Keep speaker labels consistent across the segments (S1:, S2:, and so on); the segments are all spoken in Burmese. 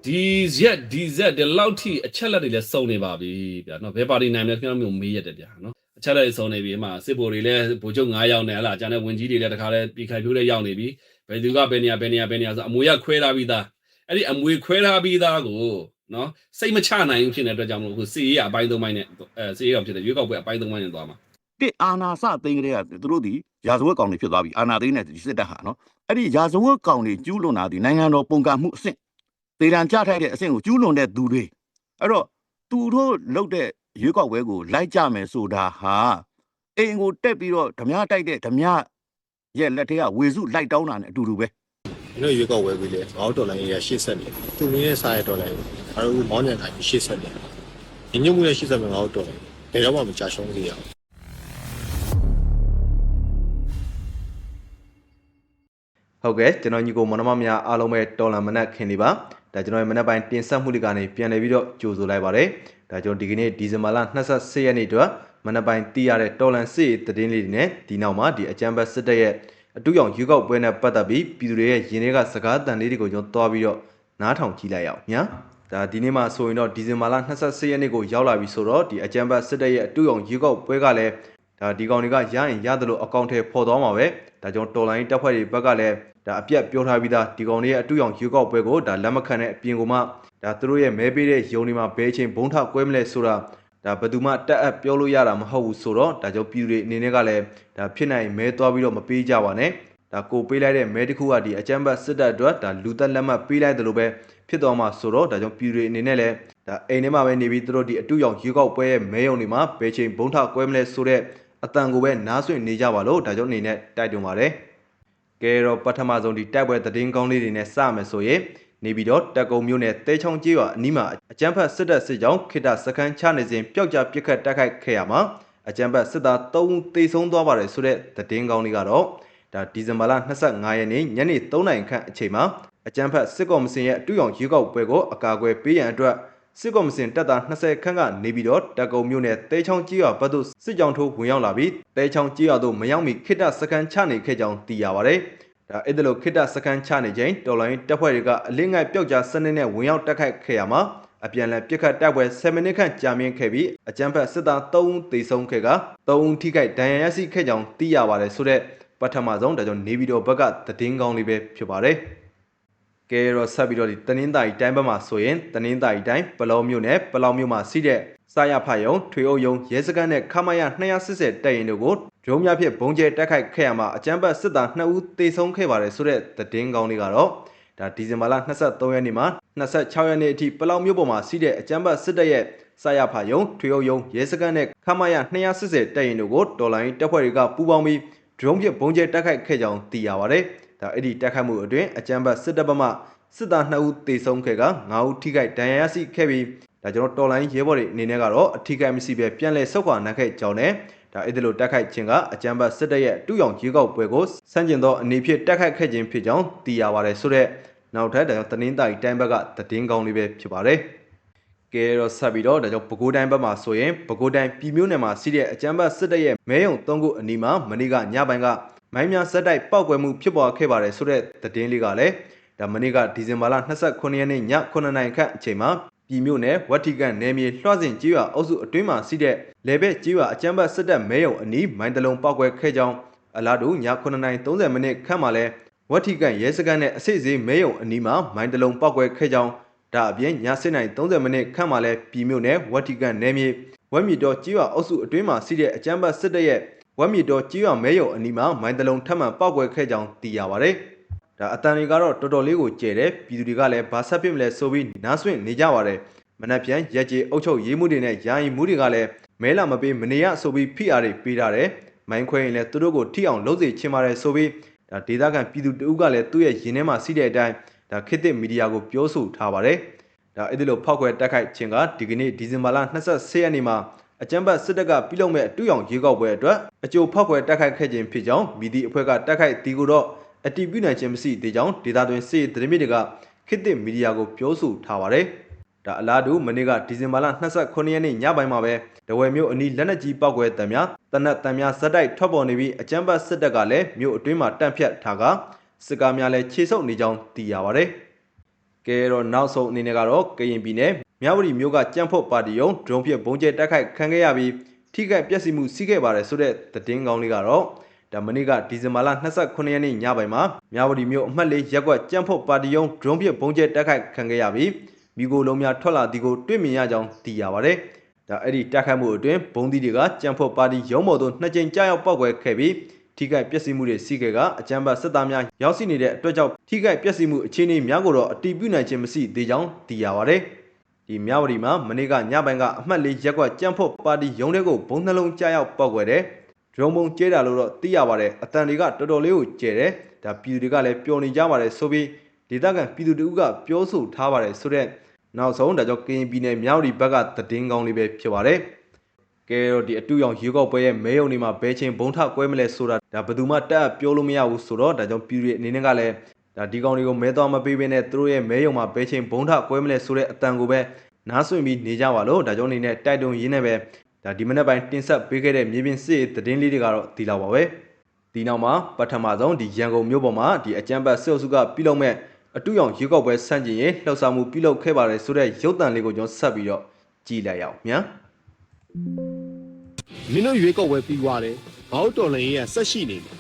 S1: ဒီလောက်ထိအချက်လက်တွေလည်းစုံနေပါပြီဗျာနော်ဘယ်ပါတီနိုင်လဲခင်ဗျားမျိုးမေးရတယ်ဗျာနော်အချက်လက်စုံနေပြီအမှစစ်ဗိုလ်တွေလည်းဗိုလ်ချုပ်9ယောက်နဲ့ဟလာကျန်တဲ့ဝင်ကြီးတွေလည်းတခါလဲပြည်ခိုင်ဖြိုးလည်းရောက်နေပြီဘယ်သူကဘယ်နေရာဆိုအမွေရခွဲထားပြီးသားအဲ့ဒီအမွေခွဲထားပြီးသားကိုနော်စိတ်မချနိုင်ဘူးဖြစ်နေတဲ့အတွက်ကြောင့်မလို့အခုစီရေးအပိုင်း3ပိုင်းနဲ့စီရေးအောင်ဖြစ်တဲ့ရွေးကောက်ပွဲအပိုင်း3ပိုင်းနဲ့သွားမှာ
S2: တစ်အာနာစသိန်းကလေးကသူတို့ဒီရာဇဝတ်ကောင်တွေဖြစ်သွားပြီအာနာသိန်းနဲ့ဒီစစ်တပ်ဟာနော်အဲ့ဒီရာဇဝတ်ကောင်တွေကျူးလွန်တာဒီနိုင်ငံတော်ပုံကမှုအဆင့်ဒေသံကြထိုက်တဲ့အဆင့်ကိုကျူးလွန်တဲ့သူတွေအဲ့တော့သူတို့လုပ်တဲ့ရွေးကောက်ပွဲကိုလိုက်ကြမယ်ဆိုတာဟာအိမ်ကိုတက်ပြီးတော့ဓမြတိုက်တဲ့ဓမြရဲ့လက်ထဲကဝေစုလိုက်တောင်းတာနဲ့အတူတူပဲက
S3: ျွန်တော်ရွေးကောက်ပွဲပြီးလေငေါ့တော်လိုင်းရရှေ့ဆက်နေသူနည်းနဲ့စားရတော်လိုင်းအားလုံးမောင်းမြန်တိုင်းရှေ့ဆက်နေညညမှုနဲ့ရှေ့ဆက်မယ်ငေါ့တော်လိုင်းဘယ်တော့မှမကြာရှုံးစေရအောင်ဟ
S4: ုတ်ကဲ့ကျွန်တော်ညီကိုမနမများအားလုံးပဲတော်လန်မနက်ခင်နေပါဒါကျွန်တော်ရဲ့မနက်ပိုင်းတင်ဆက်မှုတွေကနေပြန်လည်ပြီးတော့ကြိုဆိုလိုက်ပါတယ်ဒါကျွန်တော်ဒီကနေ့ဒီဇင်ဘာလ28ရက်နေ့အတွက်မနက်ပိုင်းသိရတဲ့တော်လန်စစ်သတင်းလေးတွေနဲ့ဒီနောက်မှာဒီအကြမ်းဖက်စစ်တပ်ရဲ့အတူရောင်ရွေးကောက်ပွဲနဲ့ပတ်သက်ပြီးပြည်သူတွေရဲ့ရင်းနှီးကစကားတန်လေးတွေကိုကျွန်တော်တွားပြီးတော့နားထောင်ကြည့်လိုက်ရအောင်ညာဒါဒီနေ့မှာဆိုရင်တော့ဒီဇင်ဘာလ28ရက်နေ့ကိုရောက်လာပြီဆိုတော့ဒီအကြမ်းဖက်စစ်တပ်ရဲ့အတူရောင်ရွေးကောက်ပွဲကလည်းဒါဒီကောင်တွေကရရင်ရတယ်လို့အကောင့်ထဲပေါ်သွားမှာပဲဒါကြောင့်တော်လိုင်းတပ်ဖွဲ့တွေဘက်ကလည်းဒါအပြတ်ပြောထားပြီးသားဒီကောင်တွေရဲ့အတူရောင်ရွေးကောက်ပွဲကိုဒါလက်မခံတဲ့အပြင်ကိုမှဒါသူတို့ရဲ့မဲပေးတဲ့ယုံတွေမှာဘယ်ချိန်ဘုံထကွဲမလဲဆိုတာဒါဘယ်သူမှတက်အပ်ပြောလို့ရတာမဟုတ်ဘူးဆိုတော့ဒါကြောင့်ပြည်သူတွေအနေနဲ့ကလည်းဒါဖြစ်နိုင်မဲသွားပြီးတော့မပေးကြပါနဲ့ဒါကိုပေးလိုက်တဲ့မဲတစ်ခုကဒီအကြမ်းဖက်စစ်တပ်အတွက်ဒါလူသက်လက်မှတ်ပေးလိုက်တယ်လို့ပဲဖြစ်သွားမှာဆိုတော့ဒါကြောင့်ပြည်သူတွေအနေနဲ့လည်းဒါအိမ်ထဲမှာပဲနေပြီးသူတို့ဒီအတူရောင်ရွေးကောက်ပွဲရဲ့မဲယုံတွေမှာဘယ်ချိန်ဘုံထကွဲမလဲဆိုတဲ့အတန်ကိုပဲနားဆွင့်နေကြပါလို့ဒါကြောင့်အနေနဲ့တိုက်တွန်းပါတယ်ကဲတော့ပထမဆုံးဒီတိုက်ပွဲသတင်းကောင်းလေးတွေနဲ့စမယ်ဆိုရင်နေပြီးတော့တက်ကုံမျိုးနဲ့တဲချောင်းကြီးရွာအနီးမှာအကြမ်းဖက်စစ်တပ်စစ်ကြောင်းခိတစခန်းချနေစဉ်ပျောက်ကြားပစ်ခတ်တိုက်ခိုက်ခဲ့ရမှာအကြမ်းဖက်စစ်သား3ဦးသေဆုံးသွားပါတယ်ဆိုတဲ့သတင်းကောင်းလေးကတော့ဒါဒီဇင်ဘာလ25ရက်နေ့ညနေ3နာရီခန့်အချိန်မှာအကြမ်းဖက်စစ်ကောင်စီရဲ့အတူရောင်ရွေးကောက်ပွဲကိုအကာအကွယ်ပေးရန်အတွက်စစ်ကောင်စီတပ်သား20ခန့်ကနေပြီးတော့တက်ကုံမျိုးနဲ့တဲချောင်းကြီးရွာဘက်သို့စစ်ကြောင်းထိုးဝင်ရောက်လာပြီးတဲချောင်းကြီးရွာသို့မရောက်မီခိတစခန်းချနေခဲ့ကြောင်းသိရပါတယ်ဒါအဲ့ဒါလို့ခိတစခန်းချနေချိန်တော်လိုင်းတပ်ဖွဲ့တွေကအလင်းငိုက်ပျောက်ကြားစနစ်နဲ့ဝင်ရောက်တိုက်ခိုက်ခဲ့ရမှာအပြန်လည်ပစ်ခတ်တိုက်ပွဲ7မိနစ်ခန့်ကြာမြင့်ခဲ့ပြီးအကြမ်းဖက်စစ်သား3ဦးသေဆုံးခဲ့က3ဦးထိခိုက်ဒဏ်ရာရရှိခဲ့ကြောင်းသိရပါတယ်ဆိုတဲ့ပထမဆုံးဒါကြောင့်နေပြည်တော်ဘက်ကသတင်းကောင်းလေးပဲဖြစ်ပါတယ်ကဲတော့ဆက်ပြီးတော့ဒီတနင်္သာရီတိုင်းဘက်မှာဆိုရင်တနင်္သာရီတိုင်းပလောမြို့နယ်ပလောမြို့မှာစီးတဲ့စာရဖယုံထွေအုပ်ယုံရဲစခန်းနဲ့ခမရ280တပ်ရင်တို့ကိုဒရုန်းများဖြင့်ဘုံကျဲတိုက်ခိုက်ခဲ့ရမှာအကြမ်းဖက်စစ်သား2ဦးသေဆုံးခဲ့ပါတယ်ဆိုတဲ့သတင်းကောင်းလေးကတော့ဒါဒီဇင်ဘာလ23ရက်နေ့မှာ26ရက်နေ့အထိပလောမြို့ပေါ်မှာစီးတဲ့အကြမ်းဖက်စစ်တပ်ရဲ့စာရဖယုံထွေအုပ်ယုံရဲစခန်းနဲ့ခမရ280တပ်ရင်တို့ကိုတော်လိုင်းတပ်ဖွဲ့တွေကပူးပေါင်းပြီးဒရုန်းဖြင့်ဘုံကျဲတိုက်ခိုက်ခဲ့ကြောင်းသိရပါတယ်ဒါအဲ့ဒီတိုက်ခိုက်မှုအတွင်းအကြမ်းဖက်စစ်တပ်ဘက်မှစစ်သား2ဦးသေဆုံးခဲ့က9ဦးထိခိုက်ဒဏ်ရာရရှိခဲ့ပြီးဒါကျွန်တော်တော်လိုင်းရဲဘော်တွေအနေနဲ့ကတော့အထီးကိုက်မရှိပဲပြန်လည်ဆုတ်ခွာနိုင်ခဲ့ကြောင်းနဲ့ဒါအဲ့ဒီလိုတိုက်ခိုက်ခြင်းကအကြမ်းဖက်စစ်တပ်ရဲ့တူရောင်ကြီးကောက်ပွဲကိုစန့်ကျင်သောအနေဖြင့်တိုက်ခိုက်ခဲ့ခြင်းဖြစ်ကြောင်းသိရပါတယ်ဆိုတော့နောက်ထပ်ဒါကြောင့်တနင်္သာရီတိုင်းဘက်ကသတင်းကောင်းလေးပဲဖြစ်ပါတယ်ကဲတော့ဆက်ပြီးတော့ဒါကြောင့်ပဲခူးတိုင်းဘက်မှာဆိုရင်ပဲခူးတိုင်းပြည်မြို့နယ်မှာရှိတဲ့အကြမ်းဖက်စစ်တပ်ရဲ့မဲယုံ3ခုအနီးမှာမနေ့ကညပိုင်းကမိုင်းများစက်တိုက်ပောက်ကွဲမှုဖြစ်ပေါ်ခဲ့ပါတယ်ဆိုတဲ့သတင်းလေးကလည်းဒါမနေ့ကဒီဇင်ဘာလ29ရက်နေ့ည9နာရီခန့်အချိန်မှာပြည်မြို့နယ်ဝက်တီကန်နယ်မြေလွှတ်စဉ်ကြီးရွာအုပ်စုအတွင်းမှာရှိတဲ့လေဘက်ကြီးရွာအကြမ်းဖက်စစ်တပ်မဲယုံအနီးမိုင်းတလုံးပောက်ကွဲခဲ့ကြောင်းအလားတူည9:30မိနစ်ခန့်မှာလဲဝက်တီကန်ရဲစခန်းနဲ့အစိတ်စေးမဲယုံအနီးမှာမိုင်းတလုံးပောက်ကွဲခဲ့ကြောင်းဒါအပြင်ည10:30မိနစ်ခန့်မှာလဲပြည်မြို့နယ်ဝက်တီကန်နယ်မြေဝက်မြေတော်ကြီးရွာအုပ်စုအတွင်းမှာရှိတဲ့အကြမ်းဖက်စစ်တပ်ရဲ့ဝက်မြေတော်ကြီးရွာမဲယုံအနီးမှာမိုင်းတလုံးထပ်မံပောက်ကွဲခဲ့ကြောင်းသိရပါတယ်ဒါအတန်တွေကတော့တော်တော်လေးကိုကျဲတယ်ပြည်သူတွေကလည်းဘာဆက်ဖြစ်မလဲဆိုပြီးနားဆွင့်နေကြပါတယ်မနက်ဖြန်ရက်ကြီးအုပ်ချုပ်ရေးမှုတွေနဲ့ယာယီမှုတွေကလည်းမဲလာမပေးမနေရဆိုပြီးဖိအားတွေပေးထားတယ်မိုင်းခွဲရင်လည်းသူတို့ကိုထိအောင်လုပ်စေချင်ပါတယ်ဆိုပြီးဒါဒေသခံပြည်သူတအုပ်ကလည်းသူ့ရဲ့ရင်းထဲမှာစီးတဲ့အတိုင်းဒါခေတ်သစ်မီဒီယာကိုပြောဆိုထားပါတယ်ဒါအဲ့ဒီလိုဖောက်ခွဲတိုက်ခိုက်ခြင်းကဒီကနေ့ဒီဇင်ဘာလ26ရက်နေ့မှာအကြမ်းဖက်စစ်တပ်ကပြုလုပ်မဲ့အတူရောင်ရေကောက်ပွဲအတွက်အကျိုးဖောက်ခွဲတိုက်ခိုက်ခဲ့ခြင်းဖြစ်ကြောင်းမီဒီအဖွဲ့ကတိုက်ခိုက်တီကိုတော့အတီးပြုနိုင်ခြင်းမရှိသေးကြောင်းဒေတာတွင်စစ်သတင်းမြစ်တွေကခေတ်သစ်မီဒီယာကိုပြောဆိုထားပါတယ်ဒါအလားတူမနေ့ကဒီဇင်ဘာလ29ရက်နေ့ညပိုင်းမှာပဲတဝယ်မြို့အနီးလက်နက်ကြီးပောက်ကွဲတံများတနက်တံများဇက်တိုက်ထွက်ပေါ်နေပြီးအကြမ်းဖက်စစ်တပ်ကလည်းမြို့အတွင်းမှာတန့်ဖြတ်ထားကစစ်ကားများလည်းခြေဆုပ်နေကြောင်းသိရပါတယ် ကဲတော့နောက်ဆုံးအနေနဲ့ကတော့ကရင်ပြည်နယ်မြဝတီမြို့ကကြံ့ဖို့ပါတီရုံးဒရုန်းဖြင့်ဘုံကျဲတိုက်ခိုက်ခံခဲ့ရပြီးထိခိုက်ပျက်စီးမှုရှိခဲ့ပါတယ်ဆိုတဲ့သတင်းကောင်းလေးကတော့ဒါမနေ့ကဒီဇင်ဘာလ29ရက်နေ့ညပိုင်းမှာမြဝတီမြို့အမှတ်၄ရပ်ကွက်ကြံ့ဖို့ပါတီရုံးဒရုန်းဖြင့်ဘုံကျဲတိုက်ခိုက်ခံခဲ့ရပြီးမိโกလုံးများထွက်လာသည်ကိုတွေ့မြင်ရကြောင်းသိရပါတယ်ဒါအဲ့ဒီတိုက်ခိုက်မှုအတွင်းဘုံသီးတွေကကြံ့ဖို့ပါတီရုံးပေါ်သို့2ကြိမ်ကြာရောက်ပောက်ကွဲခဲ့ပြီးထိခိုက်ပျက်စီးမှုတွေရှိခဲ့ကအကြမ်းဖက်စစ်သားများရောက်ရှိနေတဲ့အတွက်ကြောင့်ထိခိုက်ပျက်စီးမှုအခြေအနေများကိုတော့အတည်ပြုနိုင်ခြင်းမရှိသေးကြောင်းသိရပါတယ်။ဒီမြဝတီမှာမနေ့ကညပိုင်းကအမှတ်၄ရက်ကွက်ကြံ့ဖို့ပါတီရုံးတွေကိုဘုံနှလုံးကြားရောက်ပောက်ကွယ်တယ်။ဒရုန်းဘုံကျဲတာလို့တော့သိရပါတယ်။အတန်တွေကတော်တော်လေးကိုကျဲတယ်။ဒါပြည်သူတွေကလည်းပျော်နေကြပါတယ်ဆိုပြီးဒေသခံပြည်သူတို့ကပြောဆိုထားပါတယ်ဆိုတဲ့နောက်ဆုံးဒါကြောင့်ကရင်ပြည်နယ်မြဝတီဘက်ကသတင်းကောင်းလေးပဲဖြစ်ပါတယ်။ကဲတော့ဒီအတူရောင်ရေကောက်ပွဲရဲ့မဲယုံတွေမှာဘဲချင်းဘုံထကွဲမလဲဆိုတာဒါဘယ်သူမှတက်ပြောလို့မရဘူးဆိုတော့ဒါကြောင့်ပြည်သူတွေအနေနဲ့ကလည်းဒါဒီကောင်တွေကိုမဲသွားမပေးဘဲနဲ့သူတို့ရဲ့မဲယုံမှာဘဲချင်းဘုံထကွဲမလဲဆိုတဲ့အတန်ကိုပဲနားဆွင့်ပြီးနေကြပါလို့ဒါကြောင့်အနေနဲ့တိုက်တွန်းရင်းနဲ့ပဲဒါဒီမနေ့ပိုင်းတင်ဆက်ပေးခဲ့တဲ့မြေပြင်စစ်သတင်းလေးတွေကတော့ဒီလောက်ပါပဲဒီနောက်မှာပထမဆုံးဒီရန်ကုန်မြို့ပေါ်မှာဒီအကြမ်းဖက်စစ်အုပ်စုကပြုလုပ်မဲ့အတူရောင်ရေကောက်ပွဲဆန့်ကျင်ရေးလှုပ်ရှားမှုပြုလုပ်ခဲ့ပါတယ်ဆိုတဲ့ရုပ်သံလေးကိုကျွန်တော်ဆက်ပြီးတော့ကြည့်လိုက်ရအောင်ညာမ
S5: င်းတို့ရွေးကောက်ပွဲပြီးသွားတယ်။ဘောက်တော်လိုင်းကြီးကဆက်ရှိနေတယ်
S3: ။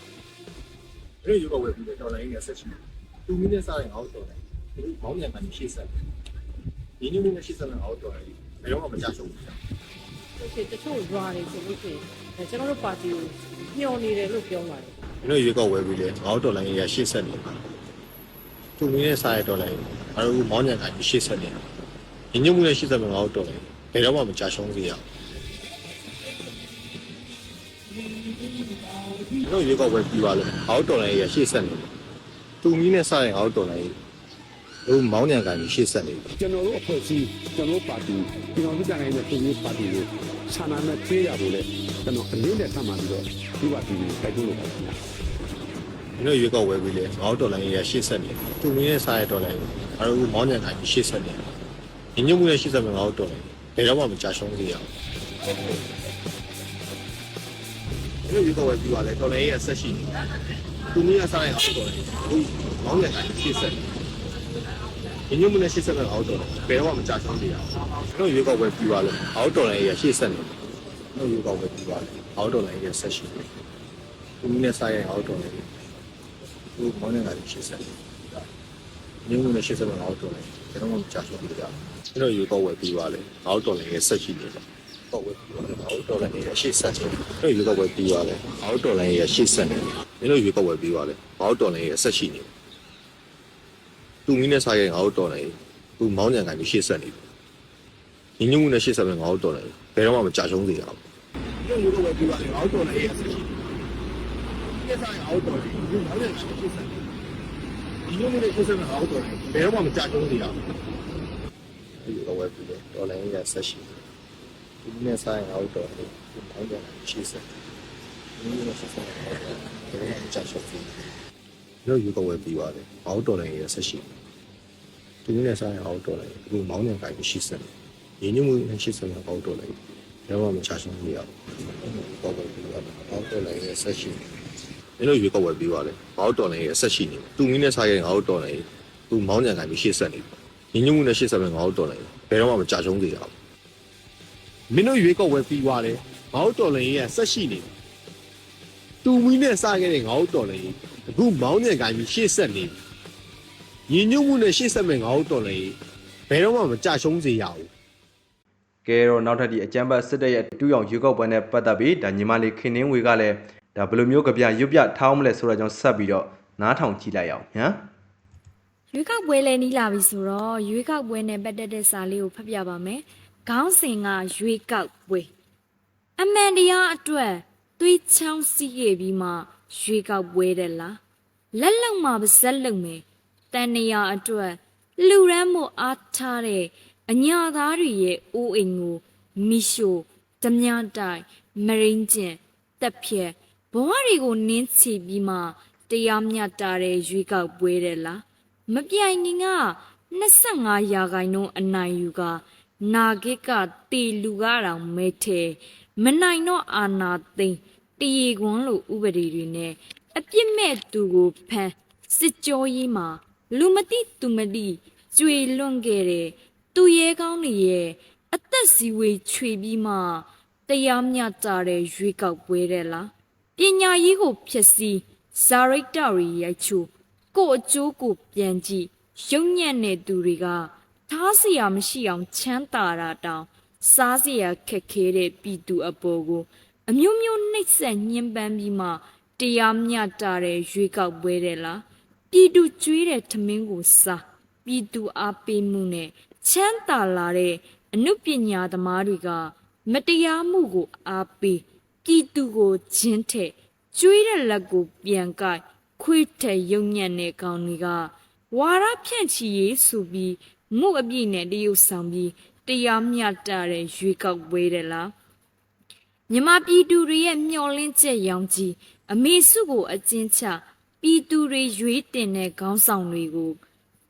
S3: ဒီရွေးကောက်ပွဲပြီးတော့တော်လိုင်းရဲ့ဆက်ရှိတယ်။သူမင်းနဲ့စားရင်ငါ့တော်လိုင်း။ဒီဘောင်းညံကနေရှေ့ဆက်တယ်။ဒီနည်းနဲ့ရှေ့ဆက်တဲ့ငါ့တော်လိုင်း။ဘယ်တော့မှမကြရှုံးဘူး။
S6: တချို့ရွာတွေဆိုလို့ရှိရင်ကျွန်တော်တို့ပါတီကိုညှော်နေတယ်လို့ပြောပါတယ်
S3: မင်းတို့ရွေးကောက်ပွဲပြီးလေငါ့တော်လိုင်းရဲ့ရှေ့ဆက်နေတယ်။သူမင်းနဲ့စားရတော်လိုင်း။အဲဒါဘောင်းညံကနေရှေ့ဆက်နေတယ်။ဒီညမှုနဲ့ရှေ့ဆက်တဲ့ငါ့တော်လိုင်း။ဘယ်တော့မှမကြရှုံးစေရဘူး။တို့ရေကောက်ပဲပြီးပါလို့အောက်တော်လိုင်းရရှေ့ဆက်နေတယ်။သူမီးနဲ့စရင်အောက်တော်လိုင်းတို့မောင်းညံကန်ကြီးရှေ့ဆက်နေတယ်
S7: ကျွန်တော်တို့အဖွဲ့အစည်းကျွန်တော်ပါတီကျွန်တော်တို့ကြံနေတဲ့ပြည်ရေးပါတီကိုဆန္ဒနဲ့ပြေးရဖို့လေကျွန်တော်အလေးနဲ့ဆက်မှပြီးတော့ဒီပါတီကိုတိုက်တွန်းလို့ပါခင်ဗျာ
S3: ။တို့ရေကောက်ပဲပြီးလေအောက်တော်လိုင်းရရှေ့ဆက်နေတယ်။သူမီးနဲ့စရတော်လိုင်းအဲတို့မောင်းညံကန်ကြီးရှေ့ဆက်နေတယ်။ညညမှုနဲ့ရှေ့ဆက်မယ်အောက်တော်လိုင်းဘယ်တော့မှမကြရှုံးစေရဘူး။တို့ရေကောက်ပဲပြီးပါလေတော်လိုင်းရဆက်ရှိနေတယ်။သူမီးနဲ့စရင်အောက်တော်လိုင်းတို့မောင်းညံကန်ကြီးရှေ့ဆက်နေတယ်။ညညမှုနဲ့ရှေ့ဆက်မယ်အောက်တော်လိုင်းဘယ်တော့မှမကြရှုံးစေရဘူး။တို့ရေကောက်ပဲပြီးပါလို့အောက်တော်လိုင်းရရှေ့ဆက်နေတယ်။တို့ရေကောက်ပဲပြီးပါလေအောက်တော်လိုင်းရဆက်ရှိနေတယ်။သူမီးနဲ့စရင်အောက်တော်လိုင်းတို့မောင်းညံကန်ကြီးရှေ့ဆက်နေတယ်။ညညမှုနဲ့ရှေ့ဆက်မယ်အောက်တော်လိုင်းဘယ်တော့မှမကြရှုံးစေရဘူး။တို့ရေကောက်ပဲပြီးပါလေအောက်တော်လိုင်းရဆက်ရှိနေတယ်။ကောက်ဝဲပြီးတော့အောက်တော်လိုင်းရဲ့ရှေ့ဆက်ခြင်းတို့ရေကောက်ဝဲပြီးပါလေအောက်တော်လိုင်းရဲ့ရှေ့ဆက်နေတယ်မင်းတို့ရေကောက်ဝဲပြီးပါလေအောက်တော်လိုင်းရဲ့ဆက်ရှိနေတယ်သူမင်းနဲ့စားရဲ့အောက်တော်လိုင်းသူမောင်းညံကန်ပြီးရှေ့ဆက်နေတယ်ညီညွတ်မှုနဲ့ရှေ့ဆက်မယ်အောက်တော်လိုင်းဘယ်တော့မှမကြရှုံးစေရဘူးတို့ရေကောက်ဝဲပြီးပါလေအောက်တော်လိုင်းရဲ့ဆက်ရှိနေတယ်စားရဲ့အောက်တော်လိုင်းသူမောင်းညံကန်ရှေ့ဆက်နေတယ်ညီညွတ်မှုနဲ့ရှေ့ဆက်မယ်အောက်တော်လိုင်းဘယ်တော့မှမကြရှုံးစေရဘူးရေကောက်ဝဲပြီးလေတော်လိုင်းရဲ့ဆက်ရှိနေဒီနေ့ဆိုင်အောက်တော့ဒီမောင်းကြရှိစက်ဒီနေ့ဆက်ဆက်တော့ကြာရှုပ်ပြီလို့ယူတော့ဝယ်ပြီးပါတယ်အောက်တော်လည်းရဆက်ရှိဒီနေ့ဆိုင်အောက်တော့လည်းဒီမောင်းကြကိုရှိစက်ရင်းနှီးမှုရှိစက်အောက်တော့လည်းတော့မချရှုံးရဘူးတော့ဝယ်ပြီးပါတယ်အောက်တော်လည်းရဆက်ရှိဒီလိုယူတော့ဝယ်ပြီးပါတယ်အောက်တော်လည်းရဆက်ရှိနေသူမင်းနဲ့ဆိုင်အောက်တော်လည်းသူမောင်းကြကိုရှိစက်နေရင်းနှီးမှုနဲ့ရှိစက်ပဲအောက်တော်လည်းဘယ်တော့မှမချရှုံးစေရဘူး
S5: ။မင်းတို့ရွေးကောက်ပွဲပြီးသွားတယ်။ဘောက်တော်လိုင်းကြီးကဆက်ရှိနေတယ်။သူမီးနဲ့စခဲ့တဲ့ငါ့တော်လိုင်းကြီးအခုမောင်းညံကန်ကြီးရှေ့ဆက်နေတယ်။ညီညွတ်မှုနဲ့ရှေ့ဆက်မဲ့ငါ့တော်လိုင်းကြီးဘယ်တော့မှမကြရှုံးစေရဘူး
S4: ကဲတော့နောက်ထပ်ဒီအကြမ်းဖက်စစ်တပ်ရဲ့တူရောင်ရေကောက်ပွဲနဲ့ပတ်သက်ပြီးဒါညီမလေးခင်နှင်းဝေကလည်းဒါဘယ်လိုမျိုးကြပြရွတ်ပြထားအောင်မလဲဆိုတော့ကျွန်တော်ဆက်ပြီးတော့နားထောင်ကြည့်လိုက်အောင်ညာ
S8: ရွေးကောက်ပွဲလည်းနီးလာပြီဆိုတော့ရွေးကောက်ပွဲနဲ့ပတ်သက်တဲ့စာလေးကိုဖတ်ပြပါမယ်။ခေါင်းစဉ်ကရွေးကောက်ပွဲအမှန်တရားအတွက်သွေးချောင်းစီးရပြီးမှရွေးကောက်ပွဲတဲ့လားလက်လုံမှာပါဇက်လုံမယ်တန်နေရအတွက်လူရမ်းမှုအားထားတဲ့အညာသားတွေရဲ့အိုးအိမ်ကိုမိရှို့ဓမြတိုက်မရင်းကျင်တက်ဖြက်ဘဝတွေကိုနင်းချပြီးမှတရားမျှတတဲ့ရွေးကောက်ပွဲတဲ့လားမပြိုင်ခင်က25ရာခိုင်နှုန်းအနိုင်ယူကနာဂစ်ကတီလူကတောင်မဲထဲမနိုင်တော့အာနာသိန်းတရေခွန်းလိုဥပဒေတွေနဲ့အပြစ်မဲ့သူကိုဖမ်းစစ်ကြောရေးမှာလူမတိသူမတိ ကြွေလွန့်ခဲ့တဲ့သူရဲကောင်းတွေရဲ့အသက်စီဝေးချွေပြီးမှတရားမျှတတဲ့ရွေးကောက်ပွဲတဲ့လားပညာရေးကိုဖျက်ဆီးဇာရိတ္တရီရိုက်ချိုးကိုအကျိုးကိုပြန်ကြည့်ရုံညံ့တဲ့သူတွေကထားเสียမရှိအောင်ချမ်းသာတာတောင်စားเสียခက်ခဲတဲ့ပြည်သူအပေါ်ကိုအမျိုးမျိုးနှိပ်စက်ညှဉ်းပန်းပြီးမှတရားမျှတတဲ့ရွေးကောက်ပွဲတဲ့လားပြည်သူကျွေးတဲ့ထမင်းကိုစားပြည်သူအားပေးမှုနဲ့ချမ်းသာလာတဲ့အနုပညာသမားတွေကမတရားမှုကိုအားပေးပြည်သူကိုဂျင်းထက်ကျွေးတဲ့လက်ကိုပြန်ကိုက်ခွေးထက်ရုံညံ့တဲ့ကောင်တွေကဝါရဖြန့်ချီရေးဆိုပြီးမှုအပြည့်နဲ့တရုတ်ဆောင်ပြီးတရားမျှတတဲ့ရွေးကောက်ပွဲတဲ့လားမြမပြည်သူတွေရဲ့မျှော်လင့်ချက်ရောင်ကြီးအမေစုကိုအကျဉ်းချပြည်သူတွေရွေးတင်တဲ့ခေါင်းဆောင်တွေကိ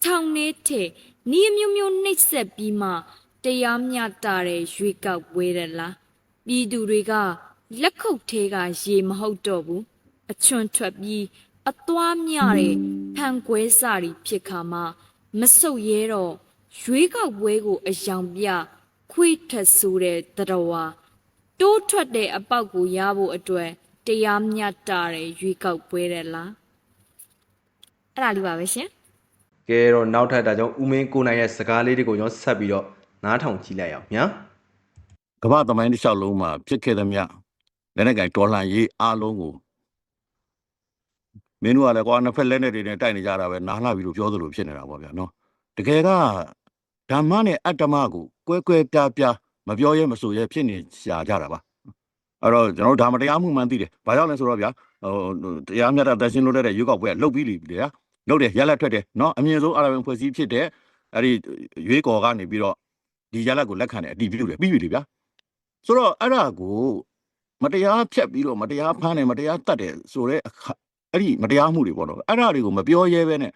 S8: ုထောင်ထဲထည့်နီးမျိုးမျိုးနှိပ်စက်ပြီးမှတရားမျှတတဲ့ရွေးကောက်ပွဲတဲ့လားပြည်သူတွေကလက်ခုပ်ထဲကရေမဟုတ်တော့ဘူးအချွန်ထွက်ပြီးအသွားမြတဲ့ဖန်ကွဲစာတွေဖြစ်ခါမှမဆုတ်ရဲတော့ရွေးကောက်ပွဲကိုအယောင်ပြခွေးထက်ဆိုးတဲ့တတော်ဝါတိုးထွက်တဲ့အပေါက်ကိုရဖို့အတွက်တရားမျှတတဲ့ရွေးကောက်ပွဲတဲ့လားအဲ့ဒါလေးပါပဲရှင်
S4: ကဲတော့နောက်ထပ်ဒါကြောင့်ဦးမင်းကိုနိုင်ရဲ့စကားလေးတွေကိုကျွန်တော်ဆက်ပြီးတော့နားထောင်ကြည့်လိုက်အောင်ညာ
S2: ကမ္ဘာသမိုင်းတစ်လျှောက်လုံးမှာဖြစ်ခဲ့သမျှလက်နက်ကင်တော်လှန်ရေးအားလုံးကိုမင်းတို့ကလည်းကွာနှစ်ဖက်လက်နဲ့တွေနဲ့တိုက်နေကြတာပဲနားလာပြီးတော့ပြောသလိုဖြစ်နေတာပေါ့ဗျာနော်တကယ်ကဓမ္မနဲ့အတ္တမကိုကွဲကွဲပြားပြားမပြောရဲမဆိုရဲဖြစ်နေရှာကြတာပါအဲ့တော့ကျွန်တော်တို့ဒါမတရားမှုမှန်သိတယ်ဘာကြောင့်လဲဆိုတော့ဗျာတရားမျှတတဲ့ရှင်းလို့တဲ့ရွေးကောက်ပွဲလှုပ်ပြီးပြီဗျာလှုပ်တယ်ရလက်ထွက်တယ်နော်အမြင့်ဆုံးအာရဗန်ဖွဲ့စည်းဖြစ်တဲ့အဲ့ဒီရွေးကော်ကနေပြီးတော့ဒီရလက်ကိုလက်ခံတယ်အတီးပြုတယ်ပြီးပြီလေဗျာဆိုတော့အဲ့ဒါကိုမတရားဖြတ်ပြီးတော့မတရားဖမ်းတယ်မတရားတတ်တယ်ဆိုတဲ့အဲ့ဒီမတရားမှုတွေပေါ့နော်အဲ့ဒါတွေကိုမပြောရဲပဲနဲ့ခ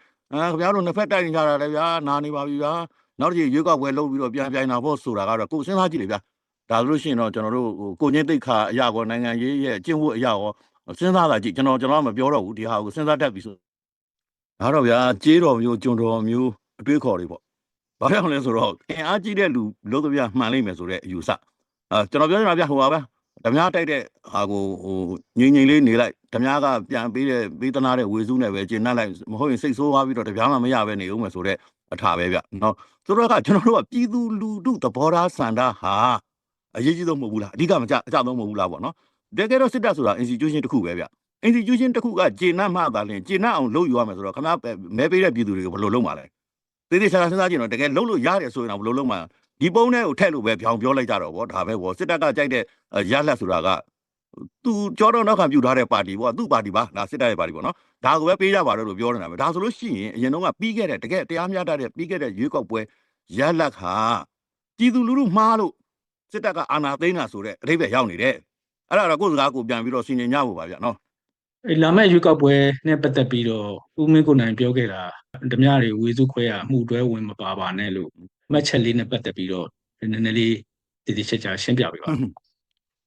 S2: င်ဗျားတို့နှစ်ဖက်တိုက်နေကြတာလေဗျာနာနေပါပြီဗျာနောက်တစ်ချိန်ရွေးကောက်ပွဲလှုပ်ပြီးတော့ပြန်ပြိုင်တာပေါ့ဆိုတာကတော့ကိုယ်စဉ်းစားကြည့်လေဗျာဒါဆိုလို့ရှိရင်တော့ကျွန်တော်တို့ကိုချင်းတိတ်ခါအရာကောနိုင်ငံရေးရဲ့ကျင့်ဝတ်အရာကောစဉ်းစားတာကြည့်ကျွန်တော်မပြောတော့ဘူးဒီဟာကိုစဉ်းစားတတ်ပြီဆိုဒါတော့ဗျာကြေးတော်မျိုးကျွန်တော်မျိုးအတွေးခေါ်တွေပေါ့ဘာကြောင့်လဲဆိုတော့အင်အားကြီးတဲ့လူလို့တပြမှန်လိမ့်မယ်ဆိုတဲ့အယူဆကျွန်တော်ပြောနေတာဗျဟိုပါပဲဓမြတိုက်တဲ့ဟာကိုငြိမ်လေးနေလိုက်ဓမြကပြန်ပေးတဲ့ပေးသနာတဲ့ဝေစုနဲ့ပဲကျင်နှက်လိုက်မဟုတ်ရင်စိတ်ဆိုးသွားပြီးတော့ဓမြမှမရပဲနေဦးမယ်ဆိုတဲ့အထာပဲဗျနော်ဆိုတော့ကကျွန်တော်တို့ကပြည်သူလူထုသဘောထားစံတာဟာအရေးကြီးဆုံးမဟုတ်ဘူးလားအဓိကမကြအကြဆုံးမဟုတ်ဘူးလားပေါ့နော်တကယ်တော့စစ်တပ်ဆိုတာ institution တစ်ခုပဲဗျ institution တစ်ခုကဂျေနတ်မှသာလင်ဂျေနတ်အောင်လုပ်ယူရမယ်ဆိုတော့ခင်ဗျားမဲပေးတဲ့ပြည်သူတွေကိုဘယ်လိုလုပ်မှာလဲသေးသေးချာချာစဉ်းစားကြည့်တော့တကယ်လုပ်လို့ရတယ်ဆိုရင်တော့ဘယ်လိုလုပ်မှာဒီပုံးထဲကိုထက်လို့ပဲပြောင်းပြောလိုက်ကြတော့ဗောဒါပဲဗောစစ်တပ်ကကြိုက်တဲ့ရလက်ဆိုတာကသူကြောတော့နောက်ခံပြုထားတဲ့ပါတီဗောသူ့ပါတီပါဒါစစ်တပ်ရဲ့ပါတီဗောနော်ဒါကိုပဲပေးကြပါတော့လို့ပြောနေတာပဲဒါဆိုလို့ရှိရင်အရင်တော့ကပြီးခဲ့တဲ့တကယ်တရားမျှတတဲ့ပြီးခဲ့တဲ့ရွေးကောက်ပွဲရလက်ခါပြည်သူလူထုမှားလို့စစ်တပ်ကအာဏာသိမ်းတာဆိုတဲ့အဓိပ္ပာယ်ရောက်နေတယ်အဲ့ဒါတော့ကိုယ်စကားကိုပြန်ပြီးတော့စီနေညဖို့ပါဗျနော်
S9: လာမယ့်ရွေးကောက်ပွဲနဲ့ပတ်သက်ပြီးတော့ဦးမင်းကိုနိုင်ပြောခဲ့တာဓမြတွေဝေစုခွဲရမှုတွဲဝင်မပါပါနဲ့လို့မှတ်ချက်လေးနဲ့ပတ်သက်ပြီးတော့နည်းနည်းလေးတည်တည်ချာချာရှင်းပြပေးပါ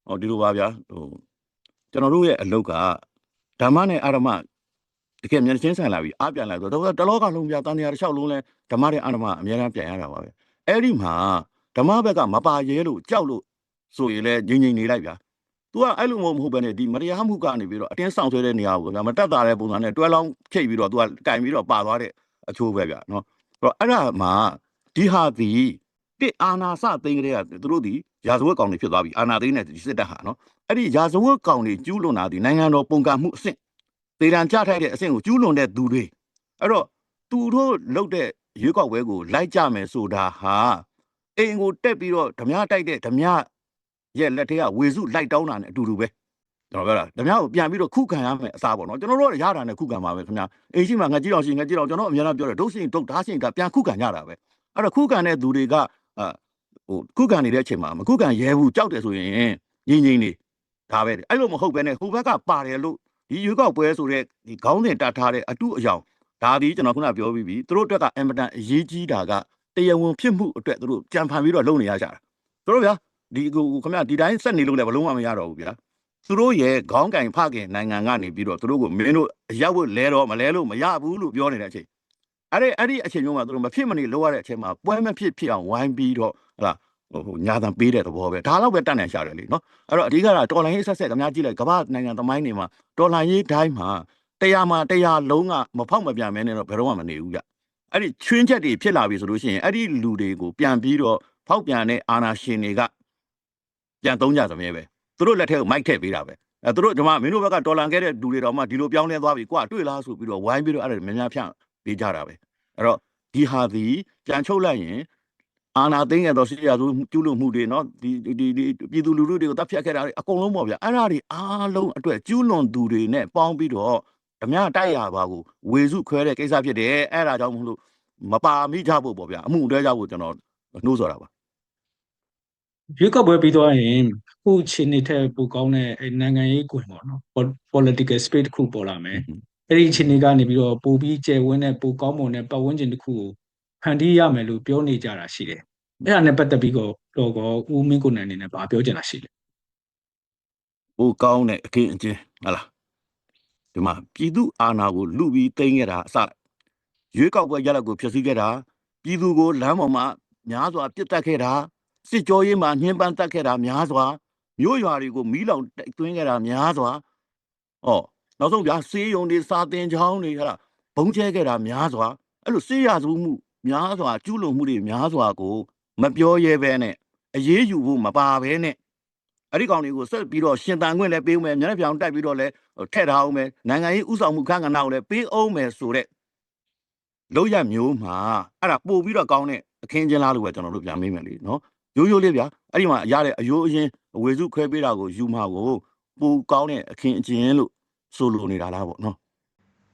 S2: ဟောဒီလိုပါဗျာကျွန်တော်တို့ရဲ့အလုပ်ကဓမ္မနဲ့အာရမတကယ်မြန်ချင်းဆန်လာပြီးအားပြန်လာဆိုတော့တလောကလုံးပြတန်တရားတစ်လျှောက်လုံးလဲဓမ္မနဲ့အာရမအများအားပြန်ရတာပါပဲအဲ့ဒီမှာဓမ္မဘက်ကမပါရဲလို့ကြောက်လို့ဆိုရင်လဲငြိမ်နေလိုက်ဗျာतू ကအဲ့လိုမဟုတ်ဘဲနဲ့ဒီမတရားမှုကနေပြီးတော့အတင်းဆောင်ဆွဲတဲ့နေရာကိုဗျာမတက်တာတဲ့ပုံစံနဲ့တွဲလောင်းခိတ်ပြီးတော့ तू ကကင်ပြီးတော့ပါသွားတဲ့အချိုးပဲဗျာနော်အဲ့တော့အဲ့ဒါမှာဒီဟာဒီတစ်အာနာစသိန်းကလေးကသူတို့ဒီရာဇဝတ်ကောင်တွေဖြစ်သွားပြီအာနာသိန်းနဲ့ဒီစစ်တပ်ဟာနော်အဲ့ဒီရာဇဝတ်ကောင်တွေကျူးလွန်တာဒီနိုင်ငံတော်ပုံကမှုအဆင့်သေတံကြထိုက်တဲ့အဆင့်ကိုကျူးလွန်တဲ့သူတွေအဲ့တော့သူတို့လုပ်တဲ့ရွေးကောက်ပွဲကိုလိုက်ကြမယ်ဆိုတာဟာအိမ်ကိုတက်ပြီးတော့ဓမြတိုက်တဲ့ဓမြရဲ့လက်ထဲကဝေစုလိုက်တောင်းတာနဲ့အတူတူပဲကျွန်တော်ပြောတာဓမြကိုပြန်ပြီးတော့ခုခံရမယ်အစားပေါ့နော်ကျွန်တော်တို့ရတာနဲ့ခုခံပါပဲခင်ဗျာအိမ်ရှိမှငကြည့်အောင်ရှိငကြည့်အောင်ကျွန်တော်အများအားပြောတယ်ဒုစင်ဒုတ်ဓာတ်စင်ကပြန်ခုခံကြတာပဲအဲ့တော့ခုခံတဲ့သူတွေကခုခံနေတဲ့အချိန်မှာမခုခံရဲဘူးကြောက်တယ်ဆိုရင်ငြိမ်နေဒါပဲအဲ့လိုမဟုတ်ဘဲနဲ့ဟိုဘက်ကပါတယ်လို့ဒီရွေးကောက်ပွဲဆိုတဲ့ဒီခေါင်းစဉ်တတ်ထားတဲ့အတုအယောင်ဒါဒီကျွန်တော်ခုနပြောပြီးပြီသူတို့အတွက်ကအင်မတန်အရေးကြီးတာကတရားဝင်ဖြစ်မှုအတွက်သူတို့ကြံဖန်ပြီးတော့လုပ်နေရကြတာသူတို့ဗျာဒီကိုခင်ဗျာဒီတိုင်းဆက်နေလို့လည်းဘလုံးမရတော့ဘူးဗျာသူတို့ရဲ့ခေါင်းကင်ဖခင်နိုင်ငံကနေပြီးတော့သူတို့ကိုမင်းတို့အရောက်လဲတော့မလဲလို့မရဘူးလို့ပြောနေတဲ့အချိန် အဲ့ဒီအချိန်မျိုးမှာသူတို့မဖြစ်မနေလိုရတဲ့အချိန်မှာပွဲမဖြစ်အောင်ဝိုင်းပြီးတော့ဟလာညာတံပေးတဲ့သဘောပဲဒါတော့ပဲတတ်နိုင်ရှာတယ်လေနော်အဲ့တော့အဓိကတော်လိုင်းရေးဆက်ခင်ဗျားကြည့်လိုက်ကမ္ဘာနိုင်ငံသမိုင်းတွေမှာတော်လိုင်းရေးတိုင်းမှာတရားလုံးကမဖောက်မပြန်မဲနဲ့တော့ဘယ်တော့မှမနေဘူးကြအဲ့ဒီချွင်းချက်တွေဖြစ်လာပြီဆိုလို့ရှိရင်အဲ့ဒီလူတွေကိုပြန်ပြီးတော့ဖောက်ပြန်တဲ့အာဏာရှင်တွေကပြန်သုံးကြသမျှပဲသူတို့လက်ထဲကိုမိုက်ထည့်ပေးတာပဲသူတို့ဒီမှာမင်းတို့ဘက်ကတော်လန်ခဲ့တဲ့လူတွေတော့မှဒီလိုပြောင်းလဲသွားပြီကွာတွေ့လားဆိုပြီးတော့ဝိုင်းပြီးတော့အဲ့ဒါများဖြန့်ပေးကြတာပဲအဲ့တော့ဒီဟာဒီပြန်ချုပ်လိုက်ရင်အာနာသိန်းရဲ့တော့ရှိရသူကျူးလွန်မှုတွေနော်ဒီပြည်သူလူထုတွေကိုတပ်ဖြတ်ခဲ့တာတွေအကုန်လုံးပေါ့ဗျာအဲ့ဒါတွေအားလုံးအတွက်ကျူးလွန်သူတွေနဲ့ပေါင်းပြီးတော့ဓမြတိုက်ရပါကိုဝေစုခွဲတဲ့ကိစ္စဖြစ်တယ်အဲ့ဒါကြောင့်မလို့မပါမိကြဖို့ပေါ့ဗျာအမှုတွဲကြဖို့ကျွန်တော်နှိုးဆော်တာပါ
S9: ရွေးကောက်ပွဲပြီးသွားရင်ခုချင်းနေတဲ့ပိုကောင်းတဲ့နိုင်ငံရေးကွင်ပေါ့နော် political space တစ်ခုပေါ်လာမယ်အဲ့ဒီချင်းတွေကနေပြီးတော့ပိုပြီးကျယ်ဝန်းတဲ့ပိုကောင်းမွန်တဲ့ပတ်ဝန်းကျင်တစ်ခုကိုဖန်တီးရမယ်လို့ပြောနေကြတာရှိတယ်အဲ့ဒါနဲ့ပတ်သက်ပြီးတော့ဦးမင်းကိုနိုင်အနေနဲ့ဗာပြောချင်တာရှိတယ်
S2: ပိုကောင်းတဲ့အခင်းအကျင်းဟလားဒီမှာပြည်သူအာဏာကိုလူပြီးသိမ်းခဲ့တာအစရွေးကောက်ပွဲရလဒ်ကိုဖျက်ဆီးခဲ့တာပြည်သူကိုလမ်းပေါ်မှာများစွာပြစ်တက်ခဲ့တာစစ်ကြောရေးမှာနှင်းပန်းတက်ခဲ့တာများစွာမြို့ရွာတွေကိုမီးလောင်သွင်းခဲ့တာများစွာနောက်ဆုံးဗျာဆေးရုံတွေစာတင်ကျောင်းတွေဟလားဘုံကျဲခဲ့တာများစွာအဲ့လိုဆေးရစုမှုများစွာကျူးလွန်မှုတွေများစွာကိုမပြောရဲဘဲနဲ့အေးအေးယူဖို့မပါဘဲနဲ့အဲ့ဒီကောင်တွေကိုဆက်ပြီးတော့ရှင်တန်ခွင့်လည်းပေးဦးမယ်မျက်နှာပြောင်တိုက်ပြီးတော့လည်းထည့်ထားအောင်မယ်နိုင်ငံရေးဥဆောင်မှုခန့်ကဏ္ဍကိုလည်းပေးအောင်မယ်ဆိုတဲ့လို့ရမျိုးမှာအဲ့ဒါပို့ပြီးတော့ကောင်းတဲ့အခင်းချင်းလားလို့ပဲကျွန်တော်တို့ပြန်မေးမယ်လေနော်ရိုးရိုးလေးဗျာအဲ့ဒီမှာရတဲ့အယိုးအရင်အဝေစုခွဲပေးတာကိုယူမှာကိုပိုကောင်းတဲ့အခင်းအကျင်းလို့ဆိုလိုနေတာလားပေါ့နော်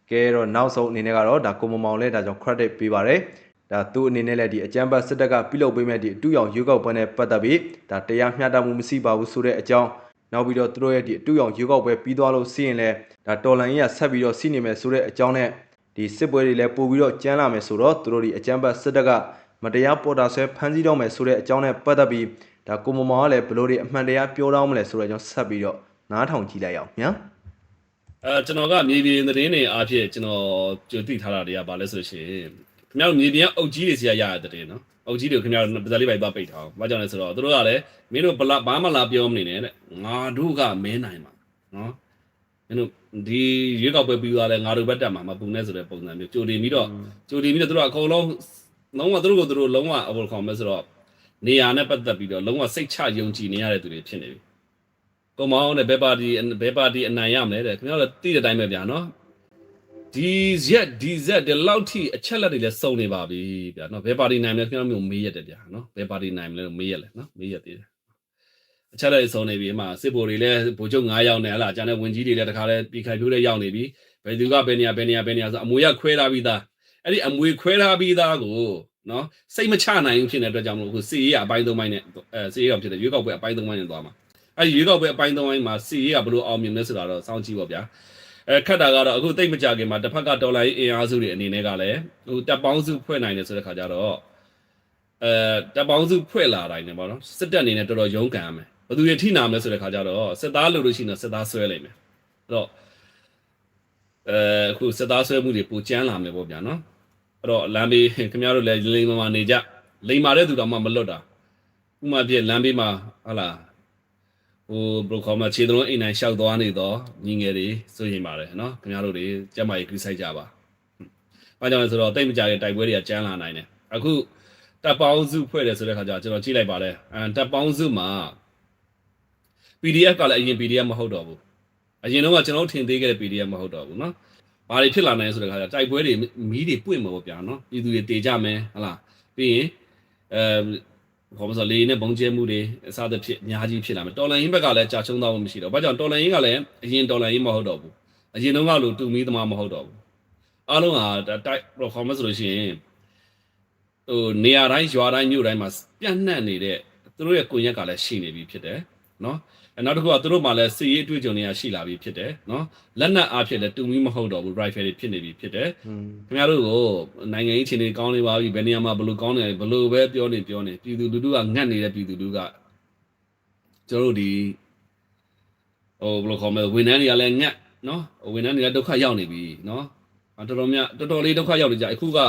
S4: ကဲတော့နောက်ဆုံးအနေနဲ့ကတော့ဒါကိုမမောင်လဲဒါကြောင့် credit ပေးပါတယ်ဒါသူ့အနေနဲ့လည်းဒီအကြမ်းဖက်စစ်တပ်ကပြုလုပ်ပေးမဲ့ဒီအတူရောင်ရွေးကောက်ပွဲနဲ့ပတ်သက်ပြီးဒါတရားမျှတမှုမရှိပါဘူးဆိုတဲ့အကြောင်းနောက်ပြီးတော့သူတို့ရဲ့ဒီအတူရောင်ရွေးကောက်ပွဲပြီးသွားလို့စီးရင်လည်းဒါတော်လန်ကြီးကဆက်ပြီးတော့စီးနေမယ်ဆိုတဲ့အကြောင်းနဲ့ဒီစစ်ပွဲတွေလည်းပို့ပြီးတော့ကျန်းလာမယ်ဆိုတော့သူတို့ဒီအကြမ်းဖက်စစ်တပ်ကမတရားပေါ်တာဆွဲဖမ်းဆီးတော့မယ်ဆိုတဲ့အကြောင်းနဲ့ပတ်သက်ပြီးဒါကိုမမောင်ကလည်းဘလို့ဒီအမှန်တရားပြောတော့မလဲဆိုတဲ့အကြောင်းဆက်ပြီးတော့နားထောင်ကြည့်လိုက်အောင်ညာက
S1: ျွန်တော်ကမြေပြင်သတင်းတွေအားဖြင့်ကျွန်တော်ကြိုသိထားတာတွေကဘာလဲဆိုရှင်ခင်ဗျားတို့မြေပြင်ကအုပ်ကြီးတွေစီရရတဲ့တဲ့နော်အုပ်ကြီးတွေခင်ဗျားတို့ပဇာလေးပိုက်သွားပိတ်ထားအောင်ဘာကြောင့်လဲဆိုတော့တို့ကလည်းမင်းတို့ဘာမှလာပြောမနေနဲ့တဲ့ငါတို့ကမင်းနိုင်မှာနော်မင်းတို့ဒီရွေးကောက်ပွဲပြီးသွားလဲငါတို့ဘက်တက်မှာမပူနဲ့ဆိုတဲ့ပုံစံမျိုးကြိုတင်ပြီးတော့တို့ကအကုန်လုံးလုံးဝတို့ကိုတို့လုံးဝအဘောခေါ်မယ်ဆိုတော့နေရာနဲ့ပတ်သက်ပြီးတော့လုံးဝစိတ်ချယုံကြည်နေရတဲ့သူတွေဖြစ်နေပြီကိုမောင်နဲ့ဘယ်ပါတီအနိုင်ရမလဲတဲ့ခင်ဗျားတို့သိတဲ့အတိုင်းပဲဗျာနော်ဒီဇက်ဒီလောက်ထိအချက်လက်တွေလည်းစုံနေပါပြီဗျာနော်ဘယ်ပါတီနိုင်မလဲခင်ဗျားတို့မျိုးမေးရတယ်ဗျာနော်ဘယ်ပါတီနိုင်မလဲမေးရလဲနော်မေးရသေးတယ်အချက်လက်စုံနေပြီအမှစစ်ဗိုလ်တွေလည်းဗိုလ်ချုပ်9ယောက်နဲ့ဟလာကျန်တဲ့ဝင်ကြီးတွေလည်းတခါလဲပြည်ခိုင်ဖြိုးလည်းရောက်နေပြီဘယ်သူကဘယ်နေရာဆိုအမွေရခွဲထားပြီးသားအဲ့ဒီအမွေခွဲထားပြီးသားကိုနော်စိတ်မချနိုင်ဘူးဖြစ်နေတဲ့အတွက်ကြောင့်မလို့အခုစီရေးအပိုင်း3ပိုင်းနဲ့စီရေးကဖြစ်တဲ့ရွေးကောက်ပွဲအပိုင်း3ပိုင်းနဲ့သွားမှာအဲ့ဒီရွေးကောက်ပွဲအပိုင်း3ပိုင်းမှာစီရေးကဘယ်လိုအောင်မြင်လဲဆိုတာတော့စောင့်ကြည့်ပါဗျာခက်တာကတော့အခုတိတ်မကြခင်မှာတစ်ဖက်ကဒေါ်လာအင်အားစုတွေအနေနဲ့ကလည်းဟိုတပ်ပေါင်းစုဖွဲ့နိုင်တယ်ဆိုတဲ့ခါကျတော့တပ်ပေါင်းစုဖွဲ့လာတိုင်းねပေါ့နော်စစ်တပ်အနေနဲ့တော်တော်ရုန်းကန်ရမယ်ဘယ်သူတွေထိနာမလဲဆိုတဲ့ခါကျတော့စစ်သားလို့ရှိရင်တော့စစ်သားဆွဲလိုက်မယ်အဲ့တော့အခုစစ်သားဆွဲမှုတွေပိုကျန်းလာမယ်ပေါ့ဗျာနော်အဲ့တော့လမ်းဘေးခင်ဗျားတို့လည်းလိမ်မာနေကြလိမ်မာတဲ့သူတော်မှမလွတ်တာဥမာပြလမ်းဘေးမှာဟာလားဟိုဘယ်ခေါ်မှခြေသလုံးအိမ်နိုင်လျှောက်သွားနေတော့ညီငယ်တွေစိုးရင်ပါတယ်နော်ခင်ဗျားတို့တွေကြက်မာရေးခရီးဆိုင်ကြပါ။ဘာကြောင့်လဲဆိုတော့တိတ်မကြတဲ့တိုက်ပွဲတွေကကျန်းလာနိုင်တယ်။အခုတပ်ပေါင်းစုဖွဲ့တယ်ဆိုတဲ့ခါကျကျွန်တော်ကြည့်လိုက်ပါတယ်။တပ်ပေါင်းစုမှာ PDF ကလည်းအရင် PDF မဟုတ်တော့ဘူး။အရင်တော့ကကျွန်တော်ထင်သေးခဲ့တဲ့ PDF မဟုတ်တော့ဘူးနော်။ဘာတွေဖြစ်လာနိုင်ဆိုတဲ့ခါကျတိုက်ပွဲတွေမီးတွေပွင့်မှာပေါ့ဗျာနော်။ပြည်သူတွေတေကြမယ်ဟလား။ပြီးရင်ခေါ်မစလေးနဲ့ဘုံကျဲမှုတွေအစားသဖြင့်အများကြီးဖြစ်လာမယ်တော်လန်ရင်းဘက်ကလည်းကြာချုံးသွားမှုမရှိတော့ဘာကြောင့်တော်လန်ရင်းကလည်းအရင်တော်လန်ရင်းမဟုတ်တော့ဘူးအရင်တုန်းကလို့တူမီသမားမဟုတ်တော့ဘူးအားလုံးဟာတိုက်ခေါ်မဆိုလို့ရှိရင်ဟိုနေရာတိုင်းရွာတိုင်းမြို့တိုင်းမှာပြန့်နှံ့နေတဲ့သူတို့ရဲ့ကိုယ်ရက်ကလည်းရှိနေပြီဖြစ်တယ်နော်နောက်တစ်ခုကသူတို့မှလည်းစီရေးအတွေ့အကြုံတွေကရှိလာပြီဖြစ်တယ်နော်လက်နက်အားဖြင့်လည်းတူမီမဟုတ်တော့ဘူး rifle တွေဖြစ်နေပြီဖြစ်တယ်ခင်ဗျားတို့ကိုနိုင်ငံရေးချင်းတွေကောင်းနေပါပြီဘယ်နေရာမှာဘယ်လိုကောင်းနေဘယ်လိုပဲပြောနေပြည်သူလူထုကငတ်နေတဲ့ပြည်သူလူထုကကျွန်တော်တို့ဒီဟိုဘယ်လိုခေါ်မလဲဝန်ထမ်းတွေကလည်းငတ်နော်ဝန်ထမ်းတွေကဒုက္ခရောက်နေပြီနော်တော်တော်လေးဒုက္ခရောက်နေကြအခုက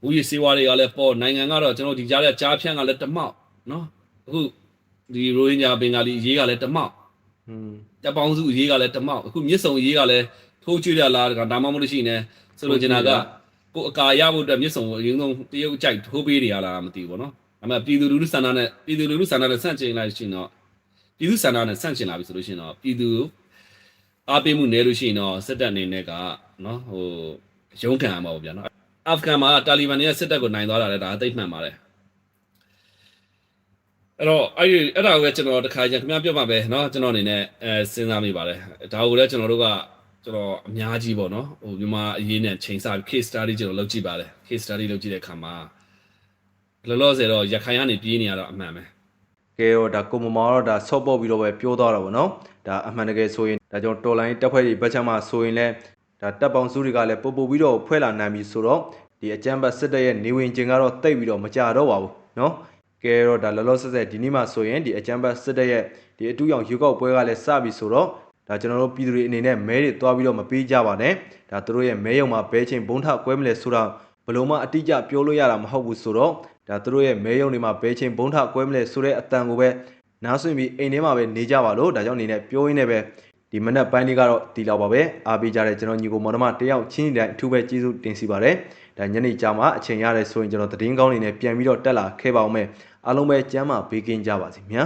S1: ဘူးရီစေဝါတွေကလည်းပေါ်နိုင်ငံကတော့ကျွန်တော်ဒီကြားဖြန့်ကလည်းတမောက်နော်အခုဒီရိုဟင်ဂျာဘင်္ဂါလီအရေးကလည်းတမောက်တပ်ပေါင်းစုအရေးကလည်းတမောက်အခုမြစ်ဆုံအရေးကလည်းထိုးကျွေးရလားဒါမှမဟုတ်လို့ရှိနေဆိုလိုချင်တာကကိုအကာရဖို့အတွက်မြစ်ဆုံအရင်ဆုံးတရုတ်ကြိုက်ထိုးပေးနေရလားမသိဘူးပေါ့နော်အမှပြည်သူလူထုဆန္ဒနဲ့ဆန့်ကျင်လိုက်ရှင်တော့ပြည်သူဆန္ဒနဲ့ဆန့်ကျင်လာပြီဆိုလို့ရှိရင်တော့ပြည်သူအားပေးမှုနည်းလို့ရှိရင်တော့စစ်တပ်အနေနဲ့ကနော်ဟိုရုန်းကန်ရမှာပေါ့ဗျာနော်အာဖဂန်မှာတာလီဘန်တွေကစစ်တပ်ကိုနိုင်သွားတာလည်းဒါအသိမှန်ပါတယ်အဲ့တော့အဲ့ဒါကိုပဲကျွန်တော်တခါကျခင်ဗျားပြောပါပဲเนาะကျွန်တော်အနေနဲ့စဉ်းစားမိပါတယ်ဒါကိုလည်းကျွန်တော်တို့ကကျွန်တော်အများကြီးပေါ့နော်ဟိုမြန်မာအရေးနဲ့ချိန်ဆပြီး case study ကျွန်တော်လုပ်ကြည့်ပါတယ် case study လုပ်ကြည့်တဲ့အခါမှာလောလောဆယ်တော့ရခိုင်ကနေပြေးနေရတော့အမှန်ပဲ
S4: ကဲတော့ဒါကိုမမောတော့ဒါဆော့ပေါ့ပြီးတော့ပဲပြောသွားတာပေါ့နော်ဒါအမှန်တကယ်ဆိုရင်ဒါကြောင့်တော်လိုင်းတက်ဖွဲ့တွေဘက်ချက်မှဆိုရင်လည်းဒါတပ်ပေါင်းစုတွေကလည်းပို့ပြီးတော့ဖွဲ့လာနိုင်ပြီဆိုတော့ဒီအကြမ်းဖက်စစ်တပ်ရဲ့နေဝင်ခြင်းကတော့တိတ်ပြီးတော့မကြတော့ပါဘူးနော်ကဲတော့ဒါလောလောဆယ်ဒီနေ့မှဆိုရင်ဒီအကြမ်းဖက်စစ်တပ်ရဲ့ဒီအတူရောင်ရွေးကောက်ပွဲကလည်းစပြီဆိုတော့ဒါကျွန်တော်တို့ပြည်သူတွေအနေနဲ့မဲတွေတွားပြီးတော့မပေးကြပါနဲ့ဒါသူတို့ရဲ့မဲရုံမှာဘဲချင်းဘုံထကွဲမလဲဆိုတော့ဘလို့မှအတိအကျပြောလို့ရတာမဟုတ်ဘူးဆိုတော့ဒါသူတို့ရဲ့မဲရုံတွေမှာဘဲချင်းဘုံထကွဲမလဲဆိုတဲ့အတန်ကိုပဲနားဆွင့်ပြီးအိမ်ထဲမှာပဲနေကြပါလို့ဒါကြောင့်အနေနဲ့ပြောရင်းနဲ့ပဲဒီမနက်ပိုင်းလေးကတော့ဒီလောက်ပါပဲအားပေးကြတဲ့ကျွန်တော်ညီကိုမောင်နှမတယောက်ချင်းတိုင်းအထူးပဲကျေးဇူးတင်စီပါတယ်ဒါညနေကြာမှအချိန်ရတယ်ဆိုရင်ကျွန်တော်သတင်းကောင်းတွေနဲ့ပြန်ပြီးတော့တက်လာခဲ့ပါအောင်မယ်အားလုံးပဲကျမ်းမာဘေးကင်းကြပါစေခင်ဗျာ